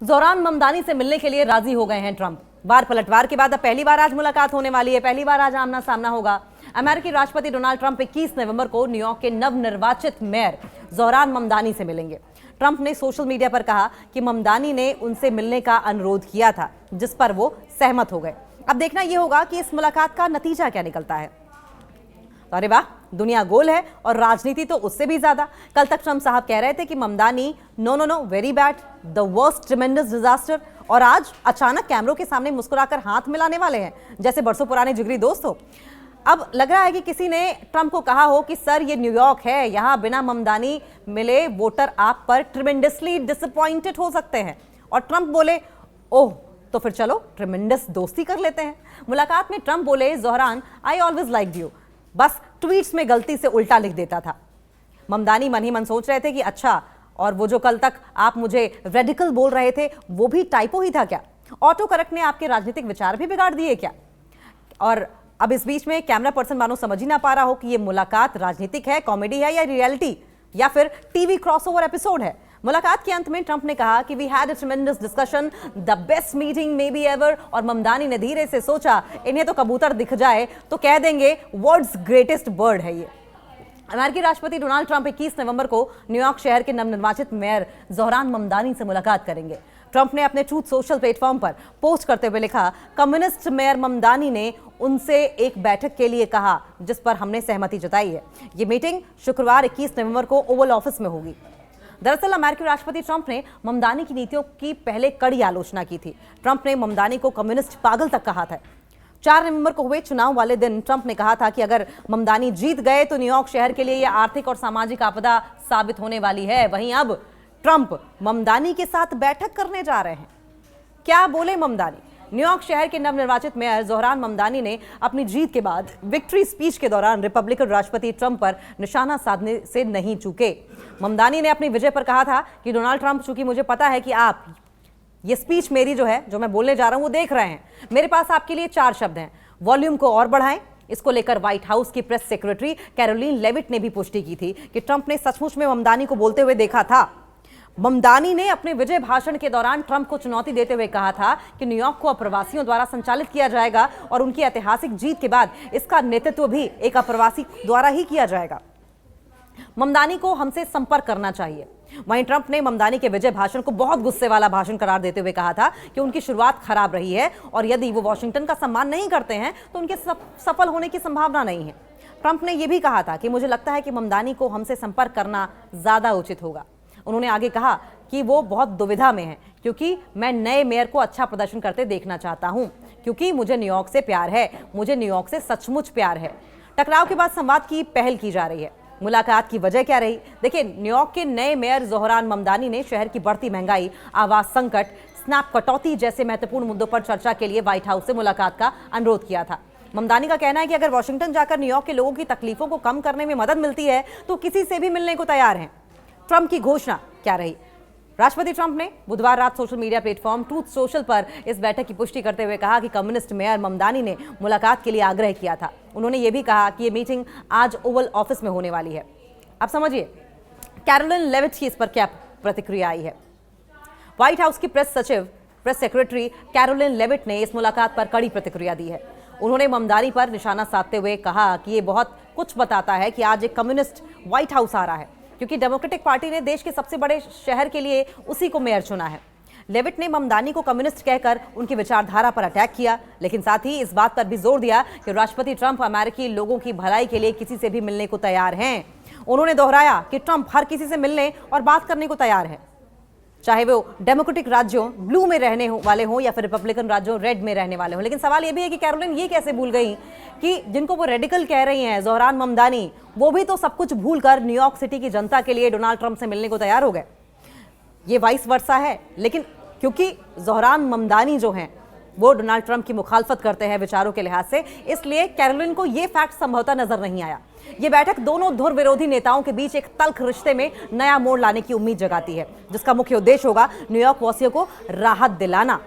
Zohran Mamdani से मिलने के लिए राजी हो गए हैं ट्रंप। बार पलटवार के बाद अब पहली बार आज मुलाकात होने वाली है, पहली बार आज आमना सामना होगा। अमेरिकी राष्ट्रपति डोनाल्ड ट्रंप 21 नवंबर को न्यूयॉर्क के नवनिर्वाचित मेयर जोहरान ममदानी से मिलेंगे। ट्रंप ने सोशल मीडिया पर कहा कि ममदानी ने उनसे मिलने का अनुरोध किया था, जिस पर वो सहमत हो गए। अब देखना यह होगा कि इस मुलाकात का नतीजा क्या निकलता है। अरे वाह, दुनिया गोल है और राजनीति तो उससे भी ज्यादा। कल तक ट्रंप साहब कह रहे थे कि Mamdani know very bad, the worst ट्रेमेंडस disaster, और आज अचानक कैमरों के सामने मुस्कुराकर हाथ मिलाने वाले हैं जैसे बरसों पुराने जिगरी दोस्त हो। अब लग रहा है कि किसी ने ट्रंप को कहा हो कि सर ये न्यूयॉर्क है, यहां बिना ममदानी मिले वोटर आप पर ट्रेमेंडसली डिसअपॉइंटेड हो सकते हैं। और ट्रंप बोले ओह तो फिर चलो ट्रेमेंडस दोस्ती कर लेते हैं। मुलाकात में ट्रंप बोले Zohran I always liked you, बस ट्वीट्स में गलती से उल्टा लिख देता था। ममदानी मन ही मन सोच रहे थे कि अच्छा, और वो जो कल तक आप मुझे रेडिकल बोल रहे थे वो भी टाइपो ही था क्या? ऑटो करेक्ट ने आपके राजनीतिक विचार भी बिगाड़ दिए क्या? और अब इस बीच में कैमरा पर्सन मानो समझ ही ना पा रहा हो कि ये मुलाकात राजनीतिक है, कॉमेडी है या रियलिटी, या फिर टीवी क्रॉसओवर एपिसोड है। मुलाकात के अंत में ट्रंप ने कहा कि we had a tremendous discussion, the best meeting may be ever. और ममदानी ने धीरे से सोचा इन्हें तो कबूतर दिख जाए तो कह देंगे वर्ल्ड्स ग्रेटेस्ट बर्ड है ये। अमेरिकी राष्ट्रपति डोनाल्ड ट्रंप 21 नवंबर को न्यूयॉर्क शहर के नवनिर्वाचित मेयर जोहरान ममदानी से मुलाकात करेंगे। ट्रंप ने अपने ट्रूथ सोशल प्लेटफॉर्म पर पोस्ट करते हुए लिखा, कम्युनिस्ट मेयर ममदानी ने उनसे एक बैठक के लिए कहा जिस पर हमने सहमति जताई है। ये मीटिंग शुक्रवार 21 नवंबर को ओवल ऑफिस में होगी। दरअसल अमेरिकी राष्ट्रपति ट्रंप ने ममदानी की नीतियों की पहले कड़ी आलोचना की थी। ट्रंप ने ममदानी को कम्युनिस्ट पागल तक कहा था। 4 नवंबर को हुए चुनाव वाले दिन ट्रंप ने कहा था कि अगर ममदानी जीत गए तो न्यूयॉर्क शहर के लिए यह आर्थिक और सामाजिक आपदा साबित होने वाली है। वहीं अब ट्रंप ममदानी के साथ बैठक करने जा रहे हैं। क्या बोले ममदानी? न्यूयॉर्क शहर के नवनिर्वाचित मेयर जोहरान ममदानी ने अपनी जीत के बाद विक्ट्री स्पीच के दौरान रिपब्लिकन राष्ट्रपति ट्रंप पर निशाना साधने से नहीं चूके। ममदानी ने अपनी विजय पर कहा था कि डोनाल्ड ट्रंप, चूंकि मुझे पता है कि आप ये स्पीच मेरी जो है, जो मैं बोलने जा रहा हूं वो देख रहे हैं, मेरे पास आपके लिए 4 शब्द हैं, वॉल्यूम को और बढ़ाएं। इसको लेकर व्हाइट हाउस की प्रेस सेक्रेटरी कैरोलिन लेविट ने भी पुष्टि की थी कि ट्रंप ने सचमुच में ममदानी को बोलते हुए देखा था। ममदानी ने अपने विजय भाषण के दौरान ट्रंप को चुनौती देते हुए कहा था कि न्यूयॉर्क को अप्रवासियों द्वारा संचालित किया जाएगा और उनकी ऐतिहासिक जीत के बाद इसका नेतृत्व भी एक अप्रवासी द्वारा ही किया जाएगा। ममदानी को हमसे संपर्क करना चाहिए। वहीं ट्रंप ने ममदानी के विजय भाषण को बहुत गुस्से वाला भाषण करार देते हुए कहा था कि उनकी शुरुआत खराब रही है और यदि वो वॉशिंगटन का सम्मान नहीं करते हैं तो उनके सफल होने की संभावना नहीं है। ट्रंप ने यह भी कहा था कि मुझे लगता है कि ममदानी को हमसे संपर्क करना ज्यादा उचित होगा। उन्होंने आगे कहा कि वो बहुत दुविधा में है क्योंकि मैं नए मेयर को अच्छा प्रदर्शन करते देखना चाहता हूं, क्योंकि मुझे न्यूयॉर्क से प्यार है, मुझे न्यूयॉर्क से सचमुच प्यार है। टकराव के बाद संवाद की पहल की जा रही है। मुलाकात की वजह क्या रही? देखिए, न्यूयॉर्क के नए मेयर जोहरान ममदानी ने शहर की बढ़ती महंगाई, आवास संकट, स्नैप कटौती जैसे महत्वपूर्ण मुद्दों पर चर्चा के लिए व्हाइट हाउस से मुलाकात का अनुरोध किया था। ममदानी का कहना है कि अगर वॉशिंगटन जाकर न्यूयॉर्क के लोगों की तकलीफों को कम करने में मदद मिलती है तो किसी से भी मिलने को तैयार हैं। ट्रंप की घोषणा क्या रही? राष्ट्रपति ट्रंप ने बुधवार रात social media platform truth social पर इस बैठक की पुष्टि करते हुए कहा कि कम्युनिस्ट मेयर ममदानी ने मुलाकात के लिए आग्रह किया था। उन्होंने ये भी कहा कि ये मीटिंग आज ओवल ऑफिस में होने वाली है। अब समझिए कैरोलिन लेविट की इस पर क्या प्रतिक्रिया आई है। व्हाइट हाउस की प्रेस सेक्रेटरी कैरोलिन लेविट ने इस मुलाकात पर कड़ी प्रतिक्रिया दी है। उन्होंने ममदानी पर निशाना साधते हुए कहा कि ये बहुत कुछ बताता है कि आज एक कम्युनिस्ट व्हाइट हाउस आ रहा है, क्योंकि डेमोक्रेटिक पार्टी ने देश के सबसे बड़े शहर के लिए उसी को मेयर चुना है। लेविट ने ममदानी को कम्युनिस्ट कहकर उनकी विचारधारा पर अटैक किया, लेकिन साथ ही इस बात पर भी जोर दिया कि राष्ट्रपति ट्रंप अमेरिकी लोगों की भलाई के लिए किसी से भी मिलने को तैयार हैं। उन्होंने दोहराया कि ट्रंप हर किसी से मिलने और बात करने को तैयार है, चाहे वो डेमोक्रेटिक राज्यों ब्लू में रहने वाले हों या फिर रिपब्लिकन राज्यों रेड में रहने वाले हों। लेकिन सवाल यह भी है कि कैरोलिन ये कैसे भूल गई कि जिनको वो रेडिकल कह रही हैं जोहरान ममदानी, वो भी तो सब कुछ भूलकर न्यूयॉर्क सिटी की जनता के लिए डोनाल्ड ट्रंप से मिलने को तैयार हो गए। ये वाइस वर्सा है, लेकिन क्योंकि जोहरान ममदानी जो हैं वो डोनाल्ड ट्रंप की मुखालफत करते हैं विचारों के लिहाज से, इसलिए कैरोलिन को यह फैक्ट संभवतः नजर नहीं आया। ये बैठक दोनों धुर विरोधी नेताओं के बीच एक तल्ख रिश्ते में नया मोड़ लाने की उम्मीद जगाती है, जिसका मुख्य उद्देश्य होगा न्यूयॉर्क वासियों को राहत दिलाना।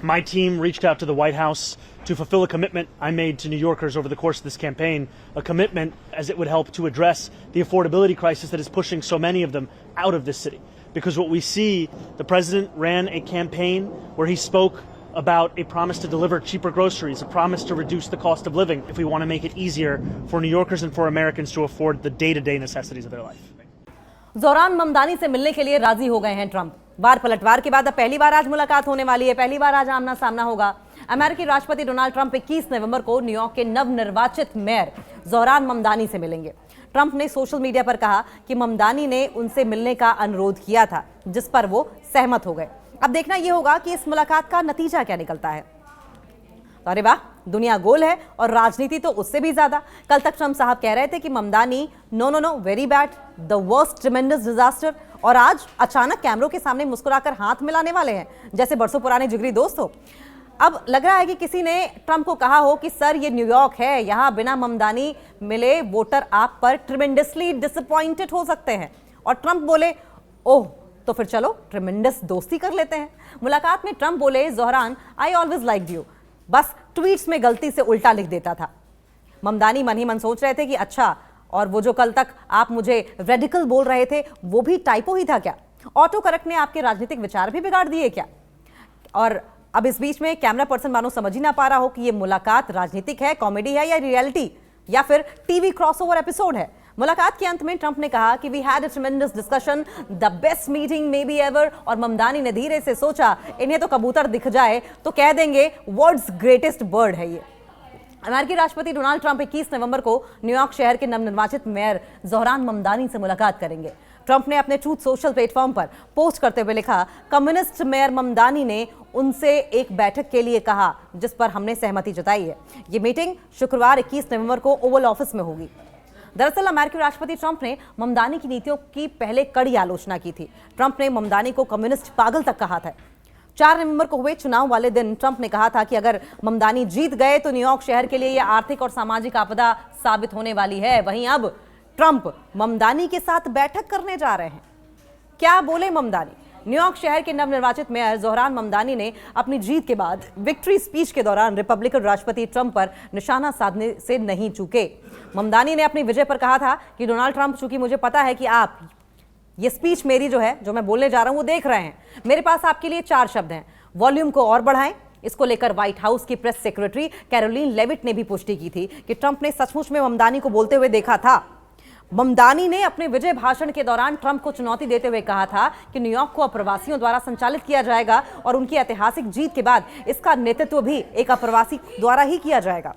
My team reached out to the White House to fulfill a commitment I made to New Yorkers over the course of this campaign, a commitment as it would help to address the affordability crisis that is pushing so many of them out of this city. because what we see, the president ran a campaign where he spoke about a promise to deliver cheaper groceries, a promise to reduce the cost of living if we want to make it easier for New Yorkers and for Americans to afford the day-to-day necessities of their life. Zohran Mamdani से मिलने के लिए राजी हो गए हैं Trump. बार पलटवार के बाद अब पहली बार आज मुलाकात होने वाली है, पहली बार आज आमना सामना होगा। अमेरिकी राष्ट्रपति डोनाल्ड ट्रंप 21 नवंबर को न्यूयॉर्क के नवनिर्वाचित मेयर जोहरान ममदानी से मिलेंगे। ट्रंप ने सोशल मीडिया पर कहा कि ममदानी ने उनसे मिलने का अनुरोध किया था, जिस पर वो सहमत हो गए। अब देखना यह होगा कि इस मुलाकात का नतीजा क्या निकलता है। तो अरे वाह, दुनिया गोल है और राजनीति तो उससे भी ज्यादा। कल तक ट्रंप साहब कह रहे थे कि Mamdani know very bad, the worst ट्रेमेंडस disaster, और आज अचानक कैमरों के सामने मुस्कुराकर हाथ मिलाने वाले हैं जैसे बरसों पुराने जिगरी दोस्त हो। अब लग रहा है कि किसी ने ट्रंप को कहा हो कि सर ये न्यूयॉर्क है, यहां बिना ममदानी मिले वोटर आप पर ट्रेमेंडसली डिसअपॉइंटेड हो सकते हैं, और ट्रंप बोले ओह तो फिर चलो ट्रेमेंडस दोस्ती कर लेते हैं। मुलाकात में ट्रंप बोले, Zohran I always liked you, बस ट्वीट्स में गलती से उल्टा लिख देता था। ममदानी मन ही मन सोच रहे थे कि अच्छा, और वो जो कल तक आप मुझे रेडिकल बोल रहे थे वो भी टाइपो ही था क्या? ऑटो करेक्ट ने आपके राजनीतिक विचार भी बिगाड़ दिए क्या? और अब इस बीच में कैमरा पर्सन मानो समझ ही ना पा रहा हो कि ये मुलाकात राजनीतिक है, कॉमेडी है या रियलिटी, या फिर टीवी क्रॉसओवर एपिसोड है। मुलाकात के अंत में ट्रंप ने कहा कि we had a tremendous discussion, the best meeting may be ever, और ममदानी ने धीरे से सोचा इन्हें तो कबूतर दिख जाए तो कह देंगे वर्ल्ड्स ग्रेटेस्ट बर्ड है ये। अमेरिकी राष्ट्रपति डोनाल्ड ट्रंप 21 नवंबर को न्यूयॉर्क शहर के नवनिर्वाचित मेयर जोहरान ममदानी से मुलाकात करेंगे। ट्रंप ने अपने ट्रूथ सोशल प्लेटफॉर्म पर पोस्ट करते हुए लिखा, कम्युनिस्ट मेयर ममदानी ने उनसे एक बैठक के लिए कहा जिस पर हमने सहमति जताई है। ये मीटिंग शुक्रवार 21 नवंबर को ओवल ऑफिस में होगी। दरअसल अमेरिकी राष्ट्रपति ट्रंप ने ममदानी की नीतियों की पहले कड़ी आलोचना की थी। ट्रंप ने ममदानी को कम्युनिस्ट पागल तक कहा था। 4 नवंबर को हुए चुनाव वाले दिन ट्रंप ने कहा था कि अगर ममदानी जीत गए तो न्यूयॉर्क शहर के लिए यह आर्थिक और सामाजिक आपदा साबित होने वाली है। वहीं अब ट्रंप ममदानी के साथ बैठक करने जा रहे हैं। क्या बोले ममदानी? न्यूयॉर्क शहर के नवनिर्वाचित मेयर जोहरान ममदानी ने अपनी जीत के बाद विक्ट्री स्पीच के दौरान रिपब्लिकन राष्ट्रपति ट्रंप पर निशाना साधने से नहीं चूके। ममदानी ने अपनी विजय पर कहा था कि डोनाल्ड ट्रंप, चूंकि मुझे पता है कि आप ये स्पीच मेरी जो है, जो मैं बोलने जा रहा हूं वो देख रहे हैं, मेरे पास आपके लिए 4 शब्द हैं, वॉल्यूम को और बढ़ाएं। इसको लेकर व्हाइट हाउस की प्रेस सेक्रेटरी कैरोलिन लेविट ने भी पुष्टि की थी कि ट्रंप ने सचमुच में ममदानी को बोलते हुए देखा था। ममदानी ने अपने विजय भाषण के दौरान ट्रंप को चुनौती देते हुए कहा था कि न्यूयॉर्क को अप्रवासियों द्वारा संचालित किया जाएगा और उनकी ऐतिहासिक जीत के बाद इसका नेतृत्व भी एक अप्रवासी द्वारा ही किया जाएगा।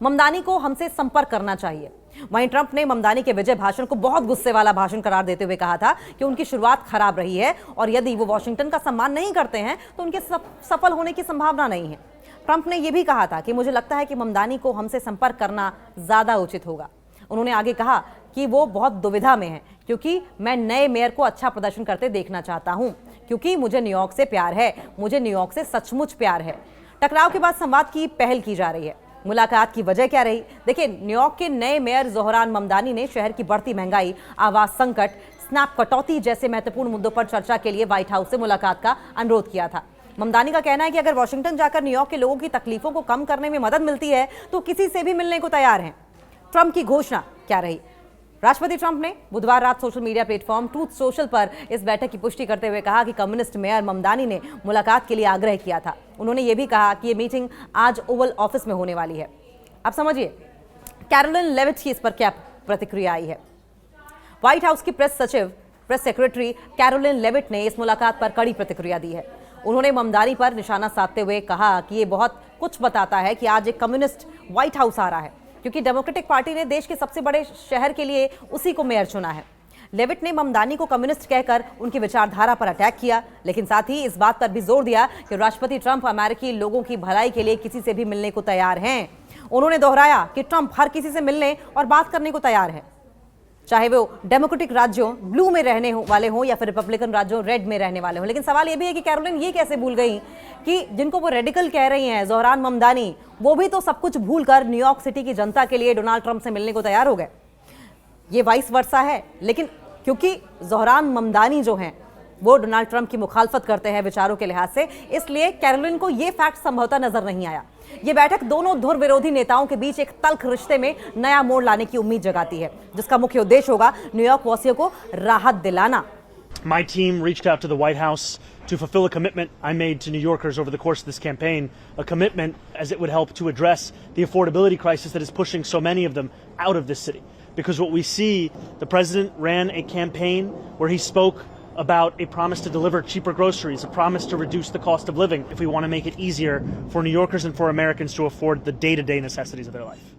ममदानी को हमसे संपर्क करना चाहिए। वहीं ट्रंप ने ममदानी के विजय भाषण को बहुत गुस्से वाला भाषण करार देते हुए कहा था कि उनकी शुरुआत खराब रही है और यदि वो वॉशिंगटन का सम्मान नहीं करते हैं तो उनके सफल होने की संभावना नहीं है। ट्रंप ने यह भी कहा था कि मुझे लगता है कि ममदानी को हमसे संपर्क करना ज्यादा उचित होगा। उन्होंने आगे कहा कि वो बहुत दुविधा में है क्योंकि मैं नए मेयर को अच्छा प्रदर्शन करते देखना चाहता हूं, क्योंकि मुझे न्यूयॉर्क से प्यार है, मुझे न्यूयॉर्क से सचमुच प्यार है। टकराव के बाद संवाद की पहल की जा रही है। मुलाकात की वजह क्या रही? देखिए, न्यूयॉर्क के नए मेयर जोहरान ममदानी ने शहर की बढ़ती महंगाई, आवास संकट, स्नैप कटौती जैसे महत्वपूर्ण मुद्दों पर चर्चा के लिए व्हाइट हाउस से मुलाकात का अनुरोध किया था। ममदानी का कहना है कि अगर वॉशिंगटन जाकर न्यूयॉर्क के लोगों की तकलीफों को कम करने में मदद मिलती है तो किसी से भी मिलने को तैयार हैं। ट्रंप की घोषणा क्या रही? राष्ट्रपति ट्रंप ने बुधवार रात social media platform truth social पर इस बैठक की पुष्टि करते हुए कहा कि कम्युनिस्ट मेयर ममदानी ने मुलाकात के लिए आग्रह किया था। उन्होंने ये भी कहा कि ये मीटिंग आज ओवल ऑफिस में होने वाली है। अब समझिए कैरोलिन लेविट की इस पर क्या प्रतिक्रिया आई है। व्हाइट हाउस की प्रेस सेक्रेटरी कैरोलिन लेविट ने इस मुलाकात पर कड़ी प्रतिक्रिया दी है। उन्होंने ममदानी पर निशाना साधते हुए कहा कि ये बहुत कुछ बताता है कि आज एक कम्युनिस्ट व्हाइट हाउस आ रहा है, क्योंकि डेमोक्रेटिक पार्टी ने देश के सबसे बड़े शहर के लिए उसी को मेयर चुना है। लेविट ने ममदानी को कम्युनिस्ट कहकर उनकी विचारधारा पर अटैक किया, लेकिन साथ ही इस बात पर भी जोर दिया कि राष्ट्रपति ट्रंप अमेरिकी लोगों की भलाई के लिए किसी से भी मिलने को तैयार हैं। उन्होंने दोहराया कि ट्रंप हर किसी से मिलने और बात करने को तैयार है, चाहे वो डेमोक्रेटिक राज्यों ब्लू में रहने वाले हों या फिर रिपब्लिकन राज्यों रेड में रहने वाले हों। लेकिन सवाल ये भी है कि कैरोलिन ये कैसे भूल गई कि जिनको वो रेडिकल कह रही हैं जोहरान ममदानी, वो भी तो सब कुछ भूलकर न्यूयॉर्क सिटी की जनता के लिए डोनाल्ड ट्रंप से मिलने को तैयार हो गए। ये वाइस वर्सा है, लेकिन क्योंकि जोहरान ममदानी जो हैं वो डोनाल्ड ट्रंप की मुखालफत करते हैं विचारों के लिहाज से, इसलिए कैरोलिन को ये फैक्ट संभवतः नजर नहीं आया। ये बैठक दोनों धुर विरोधी नेताओं के बीच एक तल्ख रिश्ते में नया मोड़ लाने की उम्मीद जगाती है, जिसका मुख्य उद्देश्य होगा न्यूयॉर्क वासियों को राहत दिलाना। My team reached out to the White House to fulfill a commitment I made to New Yorkers over the course of this campaign, a commitment as it would help to address the affordability crisis that is pushing so many of them out of this city. Because what we see, the president ran a campaign where he spoke about a promise to deliver cheaper groceries, a promise to reduce the cost of living if we want to make it easier for New Yorkers and for Americans to afford the day-to-day necessities of their life.